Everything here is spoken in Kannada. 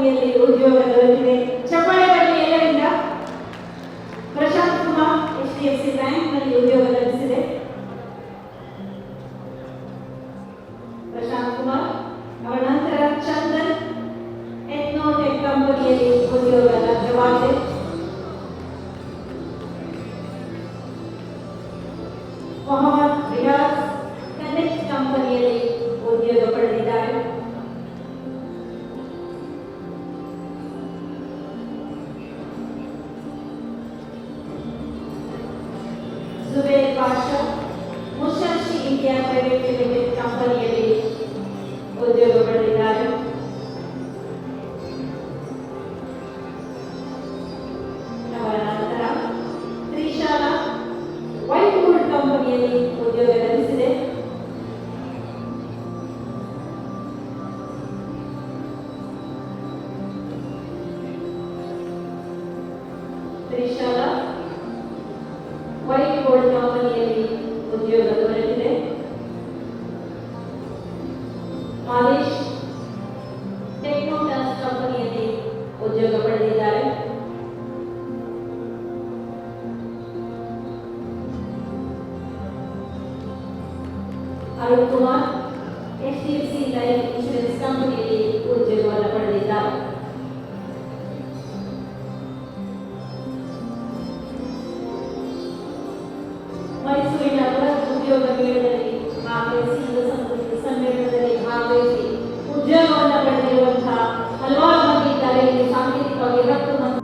ಕಂಪನಿಯಲ್ಲಿ ಉದ್ಯೋಗ ದೊರೆತಿದೆ. ಚಪ್ಪಾಳೆ ಬರಲಿ ಎಲ್ಲರಿಂದ. ಪ್ರಶಾಂತ್ ಕುಮಾರ್ HDFC ಬ್ಯಾಂಕ್ನಲ್ಲಿ ಉದ್ಯೋಗ ಲಭಿಸಿದೆ. ಪ್ರಶಾಂತ್ ಕುಮಾರ್ ಅವರ ನಂತರ ಚಂದನ್ ಎಥ್ನೋಟೆಕ್ ಕಂಪನಿಯಲ್ಲಿ ಉದ್ಯೋಗ ಲಭ್ಯವಾಗಿದೆ. ಮೊಹಮ್ಮದ್ ರಿಯಾಜ್ ಕನೆಕ್ಟ್ ಕಂಪನಿಯಲ್ಲಿ ಉದ್ಯೋಗ ಪಡೆದಿದ್ದಾರೆ. Zubair Pasha Musashi India private limited ಕಂಪನಿಯಲ್ಲಿ ಉದ್ಯೋಗ ಪಡೆದಿದ್ದಾರೆ. ಅವರ ನಂತರ ತ್ರಿಶಾಲಾ ವೈಟ್ವುಡ್ ಕಂಪನಿಯಲ್ಲಿ ಉದ್ಯೋಗ ಲಭಿಸಿದೆ. ತ್ರಿಶಾಲಾ ವೈಟ್ವುಡ್ ಕಂಪನಿಯಲ್ಲಿ ಉದ್ಯೋಗ ದೊರೆತಿದೆ. ಮಾದೇಶ್ ಟೆಕ್ನೋಟಾಸ್ ಕಂಪನಿಯಲ್ಲಿ ಉದ್ಯೋಗ ಪಡೆದಿದ್ದಾರೆ. Arun Kumar HDFC life insurance ಕಂಪನಿಯಲ್ಲಿ ಉದ್ಯೋಗವನ್ನು ಪಡೆದಿದ್ದಾರೆ. ಮೈಸೂರಿನ ಬೃಹತ್ ಉದ್ಯೋಗ ಮೇಳದಲ್ಲಿ ಭಾಗವಹಿಸಿ